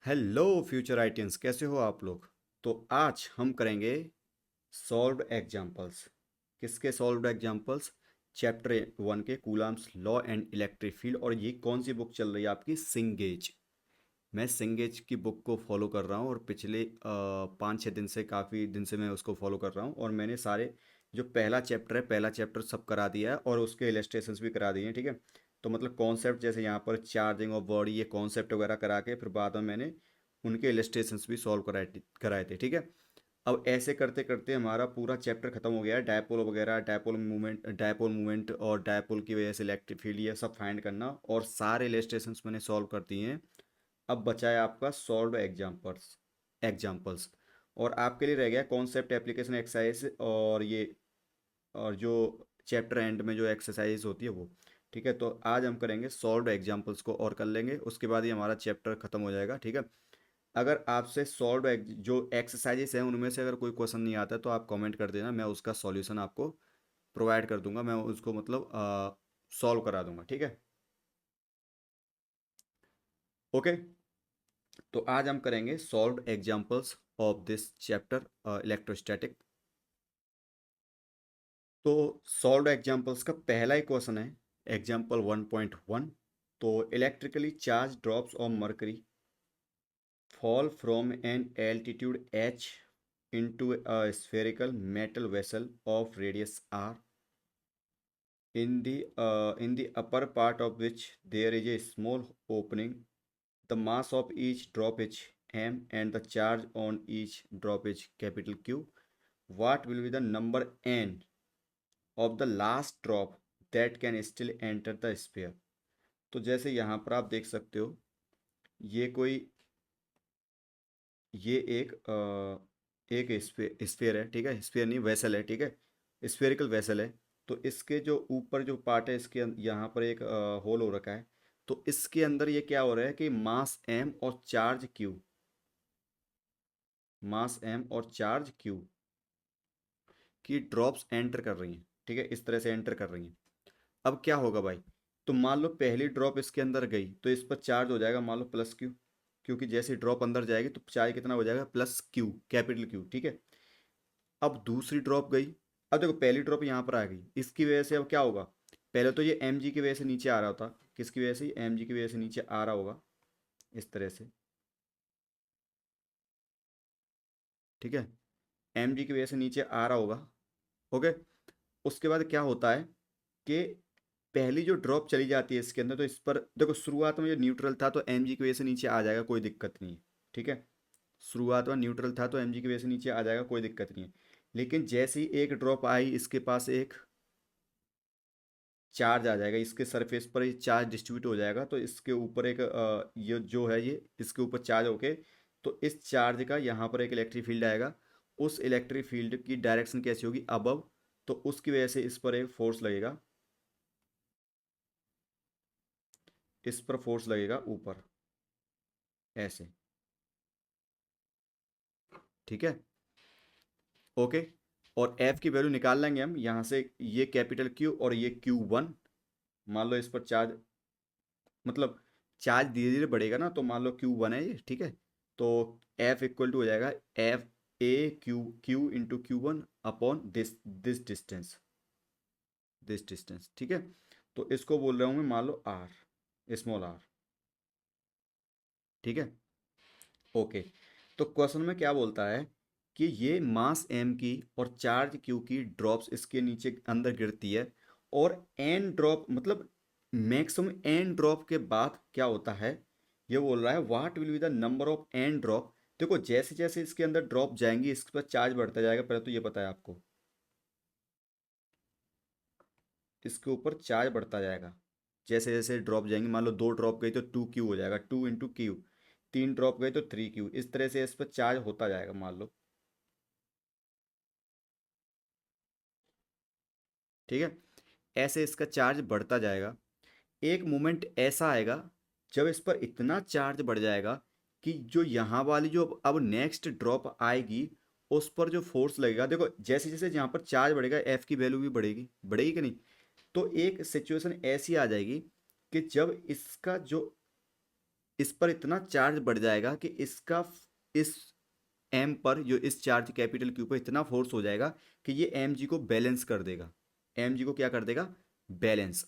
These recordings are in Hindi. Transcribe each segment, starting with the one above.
हेलो फ्यूचर आइटियंस, कैसे हो आप लोग। तो आज हम करेंगे सॉल्व्ड एग्जांपल्स। किसके सॉल्व्ड एग्जांपल्स? चैप्टर 1 के Coulomb's law and electric field. और ये कौन सी बुक चल रही है आपकी? सिंगेज। मैं सिंगेज की बुक को फॉलो कर रहा हूँ और पिछले 5-6 दिन से, काफ़ी दिन से मैं उसको फॉलो कर रहा हूँ। और मैंने सारे जो पहला चैप्टर है, पहला चैप्टर सब करा दिया है और उसके इलस्ट्रेशंस भी करा दिए हैं, ठीक है। तो मतलब कॉन्सेप्ट, जैसे यहाँ पर चार्जिंग ऑफ बॉडी, ये कॉन्सेप्ट वगैरह करा के फिर बाद में मैंने उनके इलस्ट्रेशंस भी सॉल्व कराए थे, ठीक है। अब ऐसे करते करते हमारा पूरा चैप्टर खत्म हो गया है। डायपोल वगैरह, डायपोल मूवमेंट और डायपोल की वजह से इलेक्ट्रिक फील्ड, ये सब फाइंड करना और सारे इलस्ट्रेशंस मैंने सॉल्व कर दिए हैं। अब बचा है आपका सॉल्व एग्जाम्पल्स। और आपके लिए रह गया कॉन्सेप्ट, एप्लीकेशन, एक्सरसाइज और ये, और जो चैप्टर एंड में जो एक्सरसाइज होती है वो। ठीक है, तो आज हम करेंगे सॉल्व एग्जाम्पल्स को और कर लेंगे, उसके बाद ही हमारा चैप्टर खत्म हो जाएगा, ठीक है। अगर आपसे जो एक्सरसाइजेस हैं उनमें से अगर कोई क्वेश्चन नहीं आता है तो आप कमेंट कर देना, मैं उसका सॉल्यूशन आपको प्रोवाइड कर दूंगा, मैं उसको मतलब सॉल्व करा दूंगा, ठीक है। ओके, तो आज हम करेंगे solve examples of this chapter electrostatic. तो सॉल्व एग्जांपल्स का पहला ही क्वेश्चन है एग्जांपल 1.1। तो electrically charge drops of mercury fall from an altitude h into a spherical metal vessel of radius r, in the upper part of which there is a small opening. The mass of each drop is m and the charge on each drop is capital Q. What will be the number n of the last drop that can still enter the sphere? तो जैसे यहाँ पर आप देख सकते हो, ये कोई, ये एक स्फेयर है, ठीक है। स्फेयर नहीं, वेसल है, ठीक है। स्फेरिकल वेसल है। तो इसके जो ऊपर जो पार्ट है, इसके यहाँ पर एक होल हो रखा है। तो इसके अंदर ये क्या हो रहा है कि मास एम और चार्ज क्यू की ड्रॉप्स एंटर कर रही हैं, ठीक है, इस तरह से एंटर कर रही हैं। अब क्या होगा भाई? तो मान लो पहली ड्रॉप इसके अंदर गई तो इस पर चार्ज हो जाएगा मान लो प्लस क्यू, क्योंकि जैसे ड्रॉप अंदर जाएगी तो चार्ज कितना हो जाएगा? प्लस क्यू, कैपिटल क्यू, ठीक है। अब दूसरी ड्रॉप गई। अब देखो पहली ड्रॉप यहाँ पर आ गई, इसकी वजह से अब क्या होगा? पहले तो ये एम जी की वजह से नीचे आ रहा था, किसकी वजह से? एम जी की वजह से नीचे आ रहा होगा, इस तरह से, ठीक है। एम जी की वजह से नीचे आ रहा होगा। ओके। उसके बाद क्या होता है कि पहली जो ड्रॉप चली जाती है इसके अंदर, तो इस पर देखो शुरुआत में जो न्यूट्रल था तो एम जी की वजह से नीचे आ जाएगा, कोई दिक्कत नहीं है, ठीक है। शुरुआत में न्यूट्रल था तो एम जी की वजह से नीचे आ जाएगा, कोई दिक्कत नहीं है। लेकिन जैसे ही एक ड्रॉप आई, इसके पास एक चार्ज आ जाएगा, इसके सरफेस पर ये चार्ज डिस्ट्रीब्यूट हो जाएगा, तो इसके ऊपर एक ये जो है, ये इसके ऊपर चार्ज होके, तो इस चार्ज का यहाँ पर एक इलेक्ट्रिक फील्ड आएगा। उस इलेक्ट्रिक फील्ड की डायरेक्शन कैसी होगी? अबव। तो उसकी वजह से इस पर एक फोर्स लगेगा, इस पर फोर्स लगेगा ऊपर, ऐसे, ठीक है। ओके। और एफ की वैल्यू निकाल लेंगे हम यहाँ से, ये कैपिटल क्यू और ये Q1। मान लो इस पर चार्ज, मतलब चार्ज धीरे धीरे बढ़ेगा ना, तो मान लो Q1 है ये, ठीक है। तो F इक्वल टू हो जाएगा F A Q Q into Q1 upon this distance, ठीक है। तो इसको बोल रहा हूँ मैं, मान लो आर, स्मॉल आर, ठीक है। ओके। तो क्वेश्चन में क्या बोलता है कि ये मास एम की और चार्ज क्यू की ड्रॉप्स इसके नीचे अंदर गिरती है, और एन ड्रॉप मतलब मैक्सिमम एन ड्रॉप के बाद क्या होता है? ये बोल रहा है what will be the number of n drop. देखो जैसे जैसे इसके अंदर ड्रॉप जाएंगी इसके पर चार्ज बढ़ता जाएगा, पहले तो ये पता है आपको, इसके ऊपर चार्ज बढ़ता जाएगा। जैसे जैसे ड्रॉप जाएंगे, मान लो 2 ड्रॉप गई तो 2Q हो जाएगा, 2 इंटू Q। 3 ड्रॉप गई तो 3Q, इस तरह से इस पर चार्ज होता जाएगा, मान लो, ठीक है। ऐसे इसका चार्ज बढ़ता जाएगा। एक मोमेंट ऐसा आएगा जब इस पर इतना चार्ज बढ़ जाएगा कि जो यहाँ वाली जो अब नेक्स्ट ड्रॉप आएगी उस पर जो फोर्स लगेगा, देखो जैसे जैसे यहाँ पर चार्ज बढ़ेगा एफ की वैल्यू भी बढ़ेगी, बढ़ेगी कि नहीं? तो एक सिचुएशन ऐसी आ जाएगी कि जब इसका जो इस पर इतना चार्ज बढ़ जाएगा कि इसका इस एम पर जो इस चार्ज कैपिटल क्यू पर इतना फोर्स हो जाएगा कि ये एम जी को बैलेंस कर देगा। एम जी को क्या कर देगा? बैलेंस।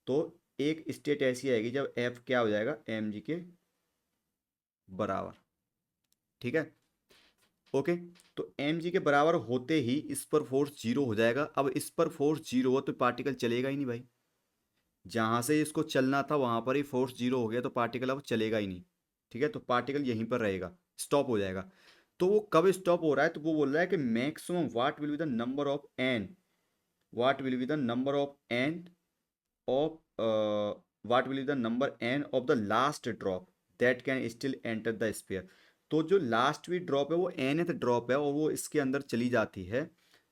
तो एक स्टेट ऐसी आएगी जब एफ क्या हो जाएगा? एम जी के बराबर। ठीक है, ओके। तो एम जी के बराबर होते ही इस पर फोर्स जीरो हो जाएगा। अब इस पर फोर्स जीरो हो तो पार्टिकल चलेगा ही नहीं भाई। जहां से इसको चलना था वहां पर ही फोर्स जीरो हो गया तो पार्टिकल अब चलेगा ही नहीं। ठीक है, तो पार्टिकल यहीं पर रहेगा, स्टॉप हो जाएगा। तो वो कब स्टॉप हो रहा है? तो वो बोल रहा है कि maximum what will be the number of n, what will be the number of n of what will be the number n of the last drop that can still enter the sphere। तो जो लास्ट भी ड्रॉप है वो nth ड्रॉप है और वो इसके अंदर चली जाती है।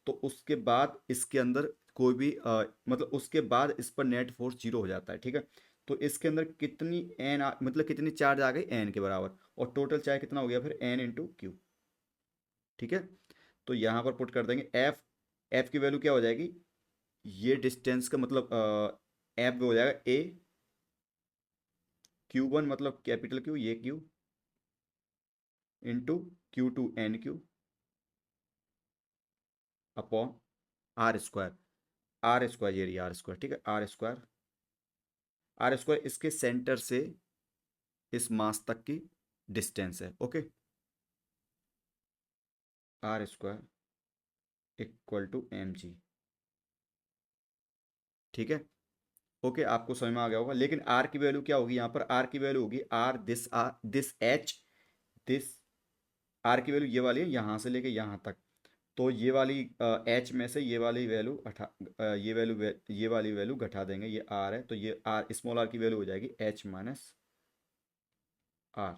तो उसके बाद इसके अंदर कोई भी मतलब उसके बाद इस पर नेट फोर्स जीरो हो जाता है। ठीक है, तो इसके अंदर कितनी मतलब कितनी चार्ज आ गई? n के बराबर। और टोटल चार्ज कितना हो गया फिर? n into Q. ठीक है, तो यहाँ पर पुट कर देंगे f। f की वैल्यू क्या हो जाएगी? ये डिस्टेंस का मतलब f हो जाएगा a, Q1 मतलब कैपिटल क्यू, ये Q, into Q2 n Q upon r square. R square ये रही आर स्क्वायर। ठीक है, आर स्क्वायर। आर स्क्वायर इसके सेंटर से इस मास तक की डिस्टेंस है। Okay, r square equal to m g. ठीक है, ओके, आपको समझ में आ गया होगा। लेकिन आर की वैल्यू क्या होगी? यहाँ पर आर की वैल्यू होगी r this H, this. R की वैल्यू ये वाली है यहाँ से लेके यहाँ तक। तो ये वाली एच में से ये वाली वैल्यू ये वैल्यू, ये वाली वैल्यू घटा देंगे। ये आर है तो ये आर, स्मॉल आर की वैल्यू हो जाएगी एच माइनस आर।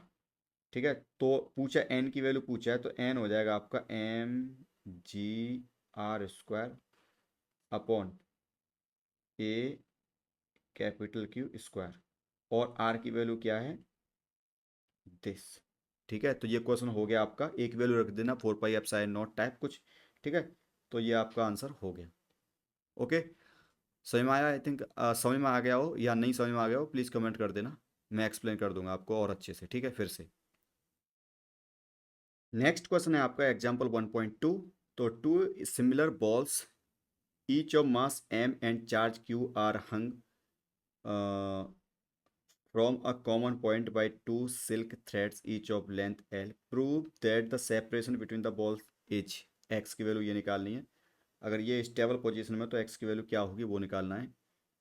ठीक है, तो पूछा एन की वैल्यू पूछा है तो एन हो जाएगा आपका m g r square upon a capital Q square. और आर की वैल्यू क्या है? दिस। ठीक है, तो ये क्वेश्चन हो गया आपका। एक वैल्यू रख देना 4 पाई एप्सिलॉन नॉट टाइप कुछ। ठीक है, तो ये आपका आंसर हो गया। ओके, समझ में आया? आई थिंक समझ में आ गया हो या नहीं समझ में आ गया हो प्लीज़ कमेंट कर देना, मैं एक्सप्लेन कर दूंगा आपको और अच्छे से। ठीक है, फिर से नेक्स्ट क्वेश्चन है आपका एग्जांपल 1.2। तो two similar balls each of mass m and charge q are hung from a common point by two silk threads each of length l। prove that the separation between the balls is। x की वैल्यू ये निकालनी है। अगर ये स्टेबल पोजीशन में तो x की वैल्यू क्या होगी वो निकालना है।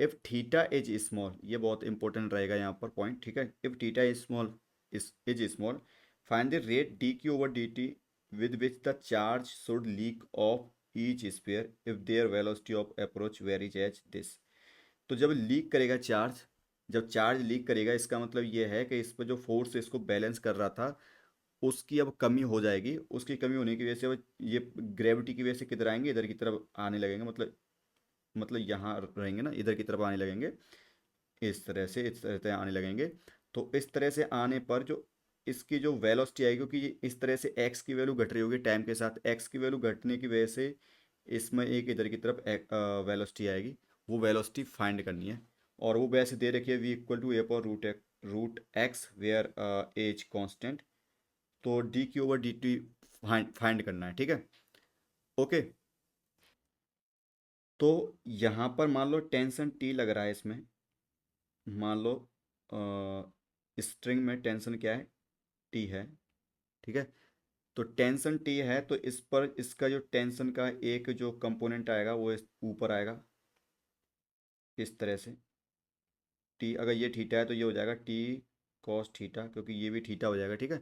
इफ़ थीटा इज स्मॉल, ये बहुत इंपॉर्टेंट रहेगा यहाँ पर पॉइंट। ठीक है, if theta is small, is small, find the rate d Q over D t with which the charge should leak of each sphere if their velocity of approach varies as this. तो जब लीक करेगा चार्ज, जब चार्ज लीक करेगा इसका मतलब ये है कि इस पर जो फोर्स इसको बैलेंस कर रहा था उसकी अब कमी हो जाएगी। उसकी कमी होने की वजह से अब ये ग्रेविटी की वजह से किधर आएंगे? इधर की तरफ आने लगेंगे। मतलब यहाँ रहेंगे ना, इधर की तरफ आने लगेंगे। इस तरह से, इस तरह से आने लगेंगे। तो इस तरह से आने पर जो इसकी जो वेलोसिटी आएगी, क्योंकि ये इस तरह से एक्स की वैल्यू घट रही होगी टाइम के साथ, एक्स की वैल्यू घटने की वजह से इसमें एक इधर की तरफ वेलोसिटी आएगी। वो वेलोसिटी फाइंड करनी है। और वो वैसे दे रखी है वी इक्वल टू ए पर root X where as constant. तो D Q over D T find करना है। ठीक है, ओके। तो यहाँ पर मान लो टेंशन टी लग रहा है इसमें। मान लो स्ट्रिंग में टेंशन क्या है? टी है। ठीक है, तो टेंशन टी है तो इस पर इसका जो टेंशन का एक जो कंपोनेंट आएगा वो ऊपर आएगा इस तरह से। टी अगर ये थीटा है तो ये हो जाएगा टी कॉस थीटा, क्योंकि ये भी थीटा हो जाएगा। ठीक है,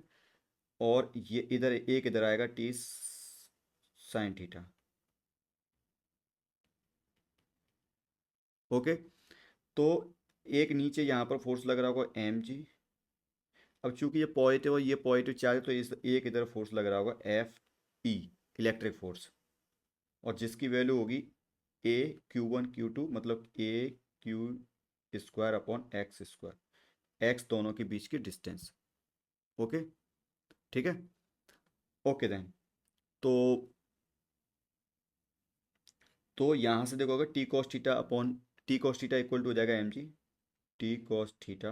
और ये इधर एक इधर आएगा टी साइन थीटा। ओके, तो एक नीचे यहाँ पर फोर्स लग रहा होगा एम जी। अब चूंकि ये पॉजिटिव और ये पॉजिटिव चार्ज है तो इस एक इधर फोर्स लग रहा होगा एफ ई, इलेक्ट्रिक फोर्स। और जिसकी वैल्यू होगी ए Q1 Q2 मतलब A Q square upon X square, X दोनों के बीच की डिस्टेंस। ओके, ठीक है, ओके देन। तो यहाँ से देखो अगर T cos theta upon T cos theta equal to हो जाएगा m g T cos theta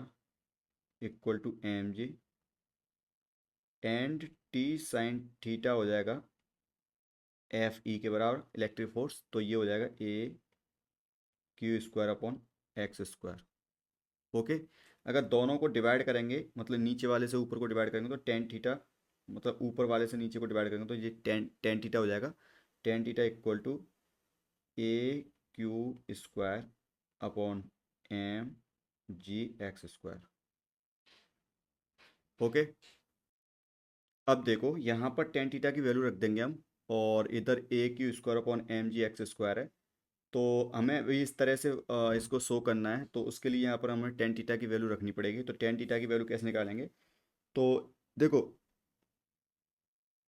equal to m g and T sine theta हो जाएगा एफ ई के बराबर इलेक्ट्रिक फोर्स, तो ये हो जाएगा A Q square upon X square. Okay. अगर दोनों को डिवाइड करेंगे, मतलब नीचे वाले से ऊपर को डिवाइड करेंगे तो टेन थीटा, मतलब ऊपर वाले से नीचे को डिवाइड करेंगे तो ये टेन टेन थीटा हो जाएगा। Tan theta equal to a Q square upon M G x square. Okay. अब देखो यहाँ पर टेन थीटा की वैल्यू रख देंगे हम, और इधर A Q square upon M G x square है। तो हमें भी इस तरह से इसको शो करना है, तो उसके लिए यहाँ पर हमें टेन थीटा की वैल्यू रखनी पड़ेगी। तो टेन थीटा की वैल्यू कैसे निकालेंगे? तो देखो,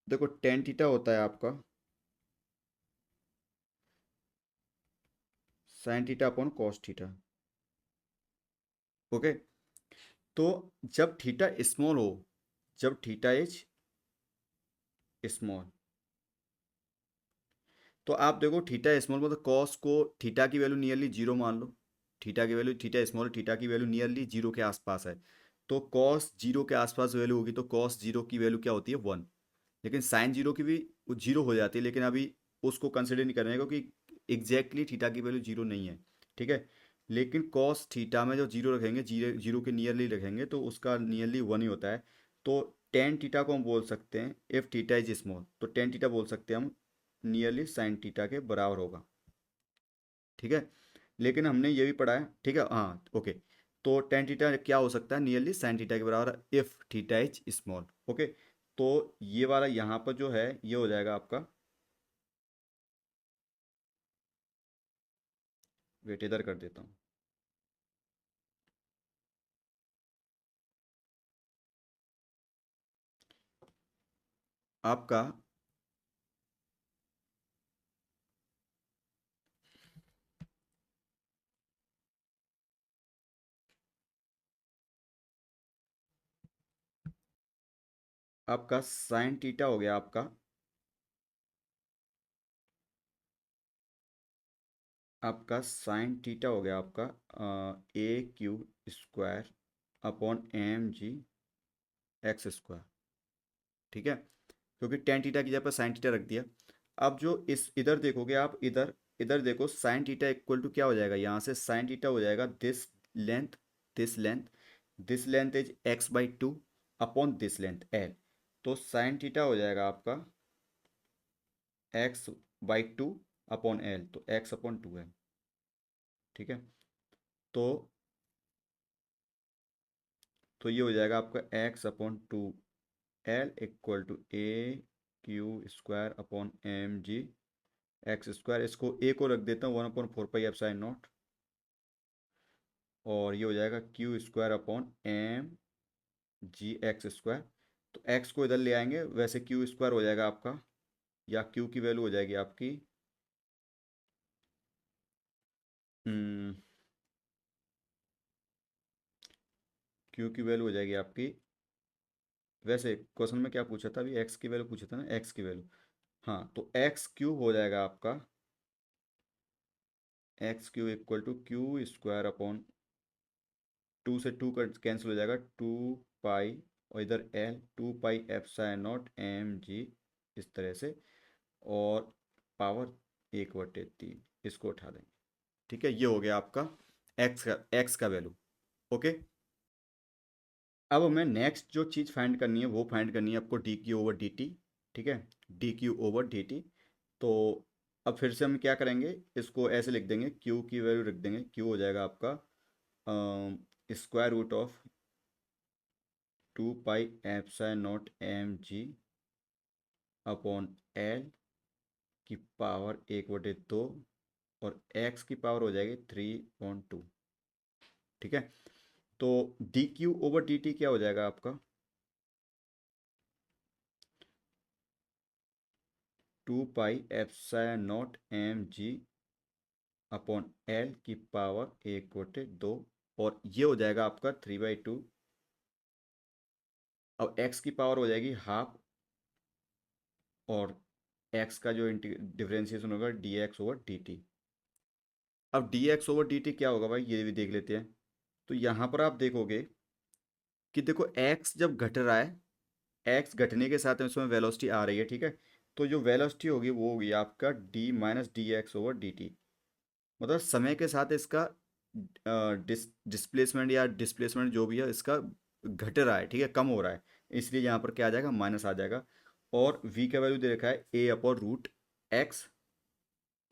देखो टेन थीटा होता है आपका sine theta upon cos theta. Okay. तो जब थीटा स्मॉल हो, जब थीटा इज स्मॉल, तो आप देखो थीटा स्मॉल मतलब कॉस को, थीटा की वैल्यू नियरली जीरो मान लो। थीटा की वैल्यू, थीटा स्मॉल, थीटा की वैल्यू नियरली जीरो के आसपास है। तो कॉस जीरो के आसपास वैल्यू होगी, तो कॉस जीरो की वैल्यू क्या होती है? वन। लेकिन साइन जीरो की भी जीरो हो जाती है, लेकिन अभी उसको कंसिडर नहीं करेंगे क्योंकि एग्जैक्टली थीटा की वैल्यू जीरो नहीं है। ठीक है। लेकिन कॉस थीटा में जो जीरो रखेंगे, जीरो जीरो के नियरली रखेंगे, तो उसका नियरली वन ही होता है। तो टेन थीटा को हम बोल सकते हैं, इफ थीटा इज स्मॉल, तो टेन थीटा बोल सकते हैं हम नियरली साइन थीटा के बराबर होगा। ठीक है। लेकिन हमने ये भी पढ़ा है, ठीक है, हाँ ओके। तो टेन थीटा क्या हो सकता है? नियरली साइन थीटा के बराबर if theta is small. Okay. तो ये वाला यहाँ पर जो है ये हो जाएगा आपका, वेट इधर कर देता हूँ। आपका आपका साइन थीटा हो गया आपका, आपका साइन थीटा हो गया आपका A Q square upon M G x square. ठीक है। क्योंकि टेन थीटा की जगह पर साइन थीटा रख दिया। अब जो इस इधर देखोगे आप, इधर इधर देखो, साइन थीटा इक्वल टू क्या हो जाएगा? यहाँ से साइन थीटा हो जाएगा length this length this length is x by two upon this length l. तो साइन थीटा हो जाएगा आपका x by two upon l, तो एक्स अपॉन टू एल। ठीक है। तो ये हो जाएगा आपका x upon two l equal to a Q square upon M G x square. इसको ए को रख देता हूँ one upon four pi epsilon naught, और ये हो जाएगा Q square upon M G x square. तो एक्स को इधर ले आएंगे, वैसे क्यू स्क्वायर हो जाएगा आपका, या क्यू की वैल्यू हो जाएगी आपकी क्यू की वैल्यू हो जाएगी आपकी, वैसे क्वेश्चन में क्या पूछा था? अभी एक्स की वैल्यू पूछा था ना, एक्स की वैल्यू। हाँ, तो एक्स क्यूब हो जाएगा आपका, x cube equal to q square upon two से टू कैंसिल हो जाएगा, टू पाई, और इधर l two pi epsilon not M g, इस तरह से, और पावर एक बटे तीन, इसको उठा देंगे। ठीक है, ये हो गया आपका एक्स का वैल्यू। ओके। अब हमें नेक्स्ट जो चीज़ फाइंड करनी है वो फाइंड करनी है आपको D Q over D T. ठीक है, D Q over D T. तो अब फिर से हम क्या करेंगे, इसको ऐसे लिख देंगे, क्यू की वैल्यू रख देंगे, क्यू हो जाएगा आपका square root of two pi epsilon not M G upon L की पावर एक बटे दो, और एक्स की पावर हो जाएगी थ्री पॉइंट टू। ठीक है। तो D Q over D T क्या हो जाएगा आपका? Two pi epsilon not M G upon L की पावर एक बटे दो, और ये हो जाएगा आपका थ्री बाई टू। अब एक्स की पावर हो जाएगी हाफ, और एक्स का जो डिफरेंशिएशन होगा D X over D T. अब D X over D T क्या होगा भाई, ये भी देख लेते हैं। तो यहाँ पर आप देखोगे कि देखो एक्स जब घट रहा है, एक्स घटने के साथ में उसमें वेलोसिटी आ रही है, ठीक है। तो जो वेलोसिटी होगी वो होगी आपका D minus D X over D T. मतलब समय के साथ इसका डिस्प्लेसमेंट या डिस्प्लेसमेंट जो भी है इसका घट रहा है, ठीक है, कम हो रहा है। इसलिए यहाँ पर क्या आ जाएगा, माइनस आ जाएगा। और v का वैल्यू दे रखा है a अपॉन रूट एक्स।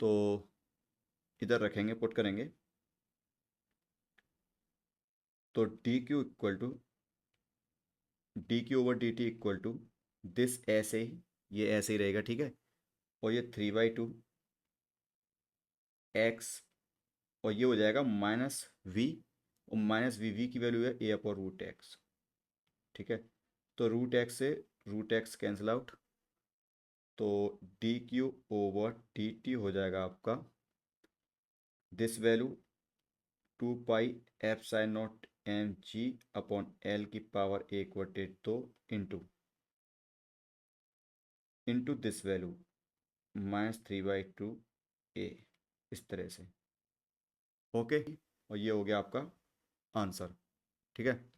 तो इधर रखेंगे, पुट करेंगे, तो D Q over D t equal to this ऐसे ही, ये ऐसे ही रहेगा, ठीक है। और ये 3/2 एक्स, और ये हो जाएगा माइनस वी, और माइनस वी की वैल्यू है ए अपॉन रूट एक्स, ठीक है। तो रूट एक्स से रूट एक्स कैंसिल आउट, तो D Q over D t हो जाएगा आपका this value 2 pi epsilon naught M G upon L की पावर एक बटे दो इंटू दिस वैल्यू -3/2 ए, इस तरह से। ओके, और ये हो गया आपका आंसर, ठीक है।